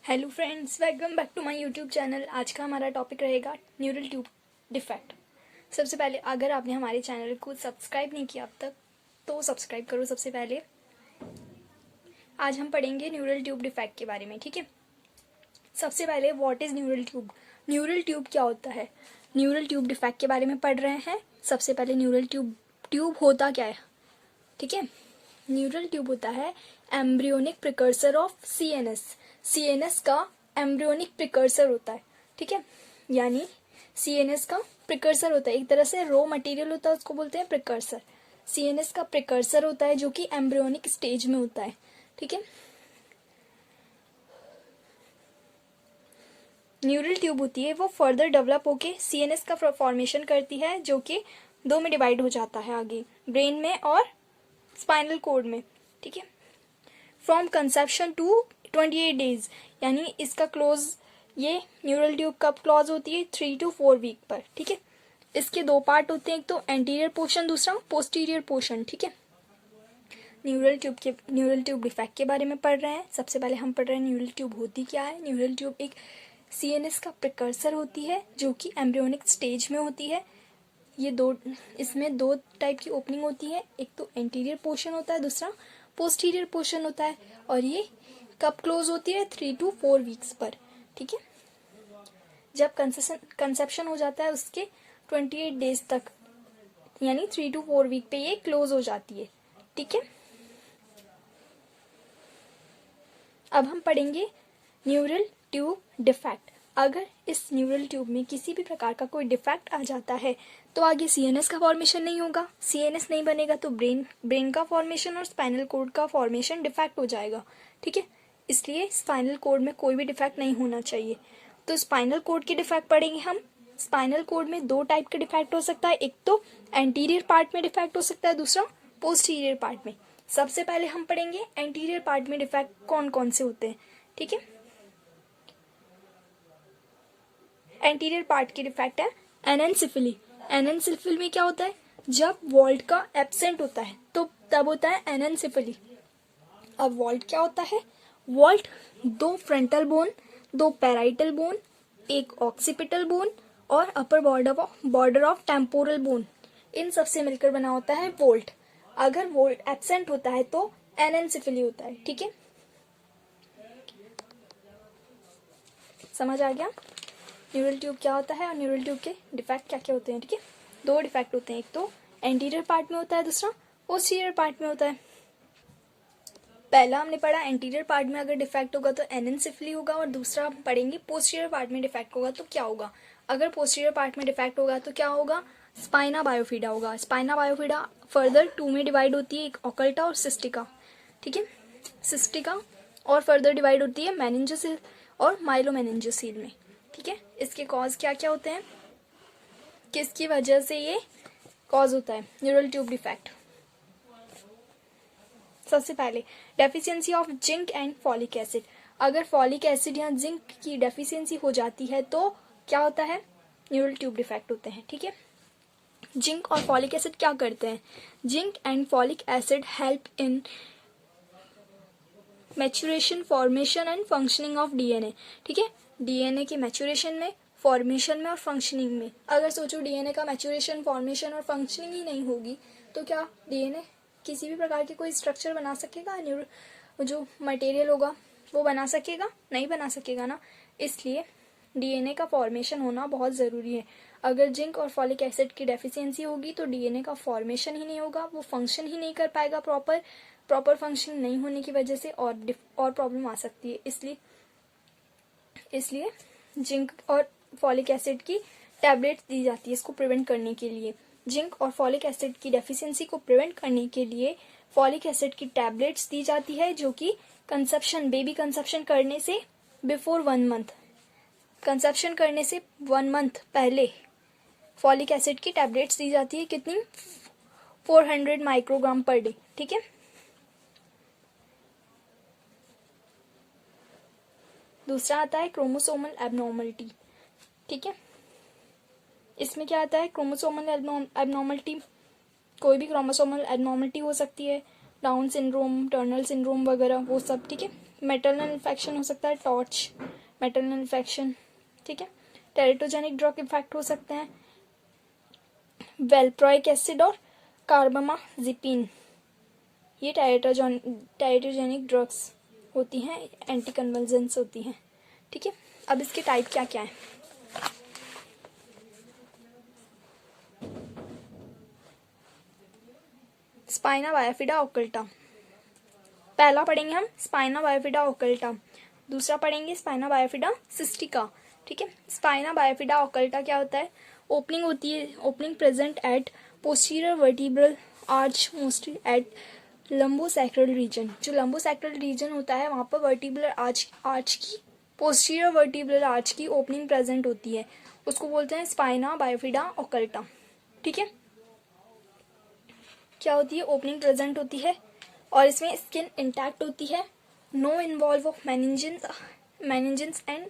Hello friends, welcome back to my YouTube channel. आज का हमारा टॉपिक रहेगा न्यूरल ट्यूब डिफेक्ट। सबसे पहले अगर आपने हमारे चैनल को सब्सक्राइब नहीं किया अब तक तो सब्सक्राइब करो। सबसे पहले आज हम पढ़ेंगे न्यूरल ट्यूब डिफेक्ट के बारे में, ठीक है। सबसे पहले what is neural tube, neural tube क्या होता है। न्यूरल ट्यूब डिफेक्ट के बारे में पढ़ रहे हैं। सबसे पहले न्यूरल ट्यूब होता क्या है, ठीक है। न्यूरल ट्यूब होता है embryonic precursor of CNS. CNS का एम्ब्रियोनिक प्रिकर्सर होता है, ठीक है। यानी सीएनएस का प्रिकर्सर होता है, एक तरह से रॉ मटेरियल होता है, उसको बोलते हैं प्रिकर्सर। सीएनएस का प्रिकर्सर होता है जो कि एम्ब्रियोनिक स्टेज में होता है, ठीक है। न्यूरल ट्यूब होती है वो फर्दर डेवलप होके सीएनएस का फॉर्मेशन करती है, जो कि दो में डिवाइड हो जाता है आगे, ब्रेन में और स्पाइनल कॉर्ड में, ठीक है। फ्रॉम कंसेप्शन टू 28 डेज, यानी इसका क्लोज, ये न्यूरल ट्यूब कब क्लोज होती है 3 to 4 वीक पर, ठीक है। इसके दो पार्ट होते हैं, एक तो एंटीरियर पोर्शन, दूसरा पोस्टीरियर पोर्शन, ठीक है। न्यूरल ट्यूब डिफेक्ट के बारे में पढ़ रहे हैं। सबसे पहले हम पढ़ रहे हैं न्यूरल ट्यूब होती क्या है। न्यूरल ट्यूब एक सीएनएस का प्रिकर्सर होती है जो कि एम्ब्रियोनिक स्टेज में होती है। इसमें दो टाइप की ओपनिंग होती है, एक तो एंटीरियर पोर्शन होता है, दूसरा पोस्टीरियर पोर्शन होता है। और ये कब क्लोज होती है 3 to 4 वीक्स पर, ठीक है। जब कंसेप्शन हो जाता है उसके 28 डेज तक, यानी 3 to 4 वीक पे ये क्लोज हो जाती है, ठीक है। अब हम पढ़ेंगे न्यूरल ट्यूब डिफेक्ट। अगर इस न्यूरल ट्यूब में किसी भी प्रकार का कोई डिफेक्ट आ जाता है तो आगे सीएनएस का फॉर्मेशन नहीं होगा। सीएनएस नहीं बनेगा तो ब्रेन का फॉर्मेशन और स्पाइनल कॉर्ड का फॉर्मेशन डिफेक्ट हो जाएगा, ठीक है। इसलिए स्पाइनल कॉर्ड में कोई भी डिफेक्ट नहीं होना चाहिए। तो स्पाइनल कॉर्ड के डिफेक्ट पढ़ेंगे हम। स्पाइनल कॉर्ड में दो टाइप का डिफेक्ट हो सकता है, एक तो एंटीरियर पार्ट में डिफेक्ट हो सकता है, दूसरा पोस्टीरियर पार्ट में। सबसे पहले हम पढ़ेंगे एंटीरियर पार्ट में डिफेक्ट कौन कौन से होते हैं, ठीक है। एंटीरियर पार्ट की डिफेक्ट है एनेंसिफिली। एनेंसिफिली में क्या होता है, जब वॉल्ट का एब्सेंट होता है तो तब होता है एनेंसिफिली। अब वॉल्ट क्या होता है, वॉल्ट दो फ्रंटल बोन, दो पैराइटल बोन, एक ऑक्सीपिटल बोन और upper border of temporal bone, इन सब से मिलकर बना होता है वोल्ट। अगर वोल्ट एब्सेंट होता है तो एनेंसिफिली होता है, ठीक है। समझ आ गया न्यूरल ट्यूब क्या होता है और न्यूरल ट्यूब के डिफेक्ट क्या क्या होते हैं, ठीक है। दो डिफेक्ट होते हैं, एक तो एंटीरियर पार्ट में होता है, दूसरा पोस्टीरियर पार्ट में होता है। पहला हमने पढ़ा एंटीरियर पार्ट में अगर डिफेक्ट होगा तो एनेंसिफिली होगा, और दूसरा हम पढ़ेंगे पोस्टीरियर पार्ट में डिफेक्ट होगा तो क्या होगा। अगर पोस्टीरियर पार्ट में डिफेक्ट होगा तो क्या होगा, स्पाइना बायोफिडा होगा। स्पाइना बायोफिडा फर्दर 2 में डिवाइड होती है, एक ओकल्टा और सिस्टिका, ठीक है। सिस्टिका और फर्दर डिवाइड होती है मेनिंजोसील और माइलोमेनिंजोसील में, ठीक है। इसके कॉज क्या क्या होते हैं, किसकी वजह से ये कॉज होता है न्यूरल ट्यूब डिफेक्ट। सबसे पहले deficiency of zinc and folic acid. अगर फॉलिक एसिड या जिंक की डेफिशिएंसी हो जाती है तो क्या होता है, न्यूरल ट्यूब डिफेक्ट होते हैं, ठीक है। जिंक और फॉलिक एसिड क्या करते हैं, zinc and folic acid help in maturation, formation and functioning of DNA, ठीक है। डीएनए के मैच्योरेशन में, फॉर्मेशन में और फंक्शनिंग में। अगर सोचो डीएनए का मैच्योरेशन, फॉर्मेशन और फंक्शनिंग ही नहीं होगी तो क्या डीएनए किसी भी प्रकार के कोई स्ट्रक्चर बना सकेगा, जो मटेरियल होगा वो बना सकेगा, नहीं बना सकेगा ना। इसलिए डीएनए का फॉर्मेशन होना बहुत ज़रूरी है। अगर जिंक और फॉलिक एसिड की डेफिशिएंसी होगी तो डीएनए का फॉर्मेशन ही नहीं होगा, वो फंक्शन ही नहीं कर पाएगा प्रॉपर फंक्शन नहीं होने की वजह से और प्रॉब्लम आ सकती है। इसलिए जिंक और फॉलिक एसिड की टैबलेट्स दी जाती है इसको प्रिवेंट करने के लिए। जिंक और फॉलिक एसिड की डेफिशिएंसी को प्रिवेंट करने के लिए फॉलिक एसिड की टैबलेट्स दी जाती है, जो कि बेबी कंसेप्शन करने से बिफोर 1 मंथ, कंसेप्शन करने से 1 मंथ पहले फॉलिक एसिड की टैबलेट्स दी जाती है। कितनी, 400 माइक्रोग्राम पर डे, ठीक है। दूसरा आता है क्रोमोसोमल एबनॉर्मलिटी, ठीक है। इसमें क्या आता है, क्रोमोसोमल एबनॉर्मलिटी, कोई भी क्रोमोसोमल एबनॉर्मलिटी हो सकती है, डाउन सिंड्रोम, टर्नर सिंड्रोम वगैरह वो सब, ठीक है। मेटरनल इन्फेक्शन हो सकता है, टॉर्च मेटरनल इन्फेक्शन, ठीक है। टेरेटोजेनिक ड्रग इफेक्ट हो सकते हैं, वेल्प्रोइक एसिड और कार्बामाजिपिन, ये टेरेटोजेनिक ड्रग्स होती हैं, एंटी कन्वल्जेंस होती हैं, ठीक है। अब इसके टाइप क्या क्या है? स्पाइना बायोफिडा ओकल्टा, पहला पढ़ेंगे हम स्पाइना बायोफिडा ओकल्टा, दूसरा पढ़ेंगे स्पाइना बायोफिडा सिस्टिका, ठीक है। स्पाइना बायोफिडा ओकल्टा क्या होता है? ओपनिंग होती है, opening present at posterior vertebral arch, mostly at lumbosacral region. जो लंबोसैक्रल रीजन होता है वहां पर वर्टिब्रल आर्च की, पोस्टीरियर वर्टिब्रल आर्च की ओपनिंग प्रेजेंट होती है, उसको बोलते हैं स्पाइना बायोफिडा ओकल्टा, ठीक है। क्या होती है? ओपनिंग प्रेजेंट होती है और इसमें स्किन इंटैक्ट होती है, no involve of meninges and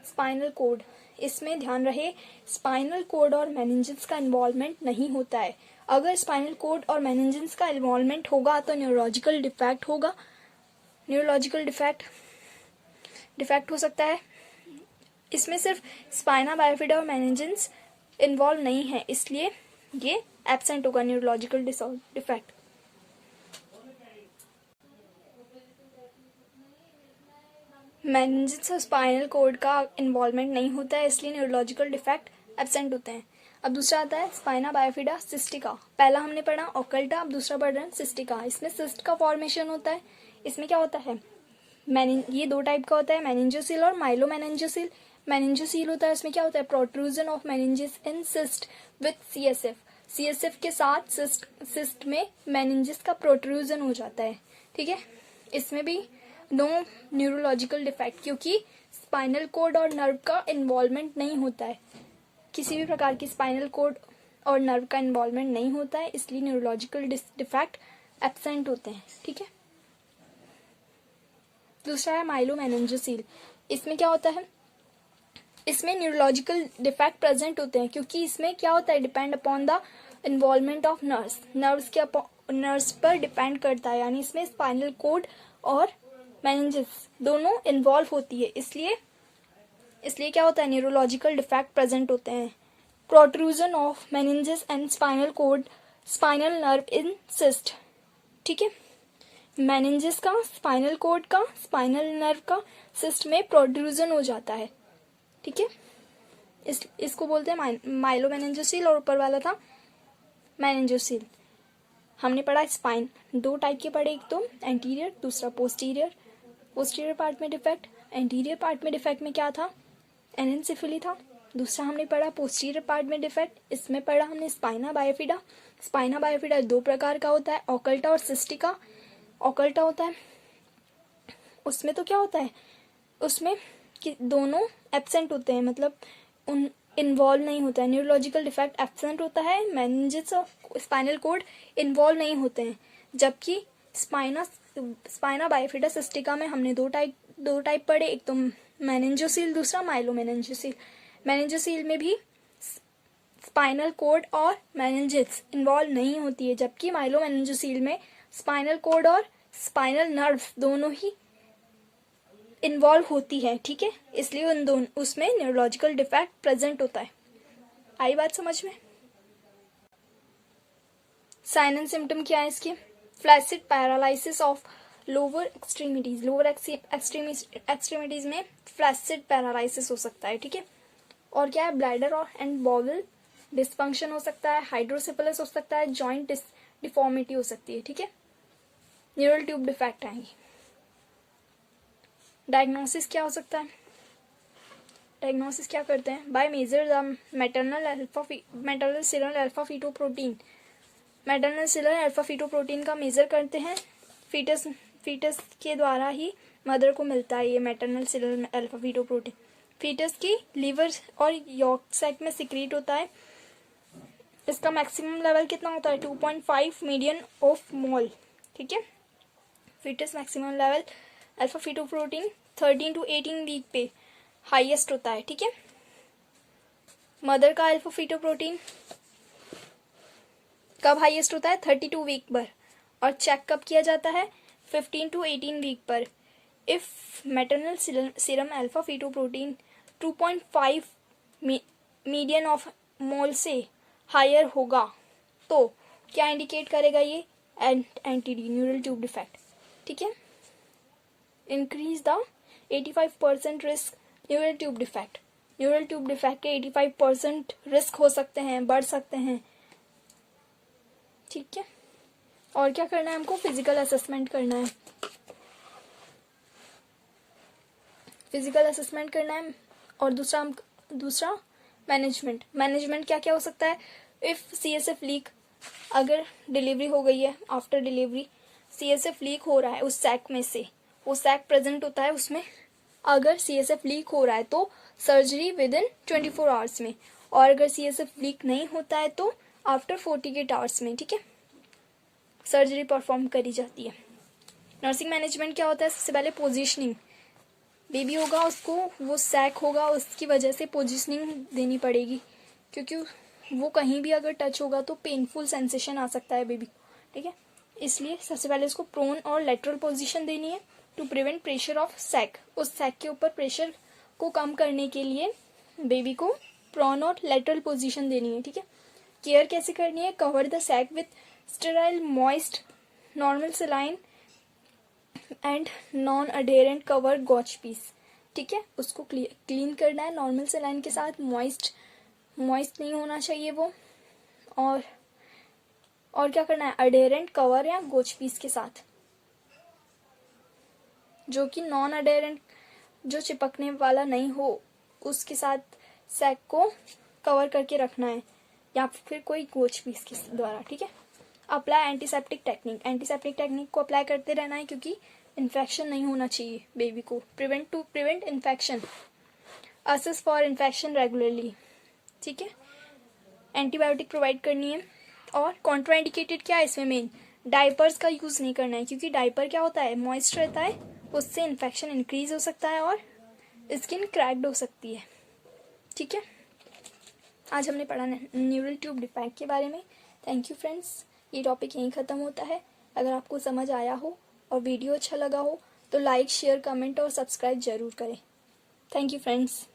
spinal cord. इसमें ध्यान रहे स्पाइनल कोड और मेनिंजेस का इन्वॉल्वमेंट नहीं होता है। अगर स्पाइनल कोड और मेनिंजेस का इन्वॉल्वमेंट होगा तो न्यूरोलॉजिकल डिफेक्ट होगा, न्यूरोलॉजिकल डिफेक्ट हो सकता है। इसमें सिर्फ स्पाइना बायोफिडा और मेनिंजेस इन्वॉल्व नहीं है, इसलिए ये एब्सेंट होगा न्यूरोलॉजिकल डिफेक्ट। मेनिंजेस और स्पाइनल कोड का इन्वॉल्वमेंट नहीं होता है, इसलिए न्यूरोलॉजिकल डिफेक्ट एब्सेंट होते हैं। अब दूसरा आता है स्पाइना बायोफिडा सिस्टिका। पहला हमने पढ़ा ओकल्टा, अब दूसरा पढ़ रहे हैं सिस्टिका। इसमें सिस्ट का फॉर्मेशन होता है। इसमें क्या होता है? ये दो टाइप का होता है, मेनिंजोसील और माइलोमेनिंजोसील। मेनिंजोसील होता है, उसमें क्या होता है? Protrusion of meninges in cyst with CSF. CSF के साथ सिस्ट में मेनिंजेस का प्रोट्रूजन हो जाता है, ठीक है। इसमें भी नो न्यूरोलॉजिकल डिफेक्ट, क्योंकि स्पाइनल कोड और नर्व का इन्वॉल्वमेंट नहीं होता है, किसी भी प्रकार की स्पाइनल कोड और नर्व का इन्वॉल्वमेंट नहीं होता है, इसलिए न्यूरोलॉजिकल डिफेक्ट एब्सेंट होते हैं, ठीक है। दूसरा है माइलोमेनिंजोसील। इसमें क्या होता है? इसमें न्यूरोलॉजिकल डिफेक्ट प्रेजेंट होते हैं, क्योंकि इसमें क्या होता है? Depend upon the involvement of nerves पर डिपेंड करता है, यानी इसमें स्पाइनल कोड और मेनिंजेस दोनों इन्वॉल्व होती है, इसलिए क्या होता है? न्यूरोलॉजिकल डिफेक्ट प्रेजेंट होते हैं। Protrusion of meninges and spinal cord, spinal nerve in cyst, ठीक है। मेनिंजेस का, स्पाइनल कोड का, स्पाइनल नर्व का सिस्ट में प्रोट्रूजन हो जाता है, ठीक है। इसको बोलते हैं माइलोमेनिंजोसील और ऊपर वाला था मेनिंजोसील। हमने पढ़ा स्पाइन, दो टाइप के पढ़े, एक तो एंटीरियर, दूसरा पोस्टीरियर। पोस्टीरियर पार्ट में डिफेक्ट, एंटीरियर पार्ट में डिफेक्ट में क्या था? एनेंसेफली था। दूसरा हमने पढ़ा पोस्टीरियर पार्ट में डिफेक्ट, इसमें पढ़ा हमने स्पाइना बायोफिडा। स्पाइना बायोफिडा दो प्रकार का होता है, ओकल्टा और सिस्टिका। ओकल्टा होता है उसमें तो क्या होता है? उसमें कि दोनों एब्सेंट होते हैं, मतलब उन इन्वॉल्व नहीं होता है, न्यूरोलॉजिकल डिफेक्ट एब्सेंट होता है, मेनिंजेस और स्पाइनल कोड इन्वॉल्व नहीं होते हैं। जबकि स्पाइना बायोफिडा सिस्टिका में हमने दो टाइप पढ़े, एक तो मेनिंजोसील, दूसरा माइलोमेनिंजोसील। मेनिंजोसील में भी स्पाइनल कोड और मेनिंजेस इन्वॉल्व नहीं होती है, जबकि माइलोमेनिंजोसील में स्पाइनल कोड और स्पाइनल नर्व दोनों ही इन्वॉल्व होती है, ठीक है। इसलिए उन दोनों उसमें न्यूरोलॉजिकल डिफेक्ट प्रेजेंट होता है। आई बात समझ में? साइन एंड सिम्टम क्या है इसके? Flaccid paralysis of lower extremities. Lower extremities में फ्लैसिड पैरालिसिस हो सकता है, ठीक है। और क्या है? ब्लैडर और एंड बॉवल डिसफंक्शन हो सकता है, हाइड्रोसिफिलिस हो सकता है, जॉइंट डिफॉर्मिटी हो सकती है, ठीक है। न्यूरल ट्यूब डिफेक्ट आएंगे। डायग्नोसिस क्या हो सकता है? डायग्नोसिस क्या करते हैं? By measure the maternal serum alpha fetoprotein. Maternal serum alpha fetoprotein का मेजर करते हैं, फीटस के द्वारा ही मदर को मिलता है ये maternal serum alpha fetoprotein. Foetus की लीवर और यॉर्क सैक में सिक्रीट होता है। इसका मैक्सिमम लेवल कितना होता है? 2.5 मिलियन ऑफ मोल, ठीक है। Foetus maximum level alpha fetoprotein 13 to 18 week पे हाईएस्ट होता है, ठीक है। मदर का अल्फा फीटोप्रोटीन कब हाईएस्ट होता है? 32 वीक पर। और चेक कब किया जाता है? 15 to 18 वीक पर। If maternal serum alpha fetoprotein 2.5 median of mole से हायर होगा तो क्या इंडिकेट करेगा ये? एनटीडी, न्यूरल ट्यूब डिफेक्ट, ठीक है। Increase the 85% risk neural tube defect. Neural tube defect के 85% रिस्क हो सकते हैं, बढ़ सकते हैं, ठीक है। और क्या करना है हमको? फिजिकल असेसमेंट करना है, फिजिकल असेसमेंट करना है। और दूसरा मैनेजमेंट क्या क्या हो सकता है? इफ़ CSF लीक, अगर डिलीवरी हो गई है, आफ्टर डिलीवरी CSF लीक हो रहा है उस सैक में से, वो सैक प्रेजेंट होता है उसमें, अगर CSF लीक हो रहा है तो सर्जरी विद इन 24 आवर्स में, और अगर CSF लीक नहीं होता है तो आफ्टर 48 आवर्स में, ठीक है, सर्जरी परफॉर्म करी जाती है। नर्सिंग मैनेजमेंट क्या होता है? सबसे पहले पोजीशनिंग, बेबी होगा उसको वो सैक होगा, उसकी वजह से पोजीशनिंग देनी पड़ेगी, क्योंकि वो कहीं भी अगर टच होगा तो पेनफुल सेंसेशन आ सकता है बेबी को, ठीक है। इसलिए सबसे पहले उसको प्रोन और लेटरल पोजीशन देनी है to prevent pressure of sac. उस सैक के ऊपर प्रेशर को कम करने के लिए बेबी को प्रोन और लेटरल पोजीशन देनी है, ठीक है। केयर कैसे करनी है? Cover the sac with sterile moist normal saline and non adherent cover gauze piece, ठीक है। उसको क्लीन करना है नॉर्मल सेलाइन के साथ, मॉइस्ट नहीं होना चाहिए वो। और क्या करना है? अडेरेंट कवर या गोच पीस के साथ, जो कि नॉन अडेरेंट, जो चिपकने वाला नहीं हो, उसके साथ सैक को कवर करके रखना है, या फिर कोई गोच पीस के द्वारा, ठीक है। अप्लाई एंटीसेप्टिक टेक्निक को अप्लाई करते रहना है, क्योंकि इन्फेक्शन नहीं होना चाहिए बेबी को। Prevent infection, assess for infection regularly, ठीक है। एंटीबायोटिक प्रोवाइड करनी है। और कॉन्ट्राइंडिकेटेड क्या है इसमें? मेन डायपर्स का यूज़ नहीं करना है, क्योंकि डायपर क्या होता है? मॉइस्ट रहता है, उससे इन्फेक्शन इंक्रीज हो सकता है और स्किन क्रैक्ड हो सकती है, ठीक है। आज हमने पढ़ा न्यूरल ट्यूब डिफेक्ट के बारे में। थैंक यू फ्रेंड्स, ये टॉपिक यहीं ख़त्म होता है। अगर आपको समझ आया हो और वीडियो अच्छा लगा हो तो लाइक, शेयर, कमेंट और सब्सक्राइब जरूर करें। Thank you friends.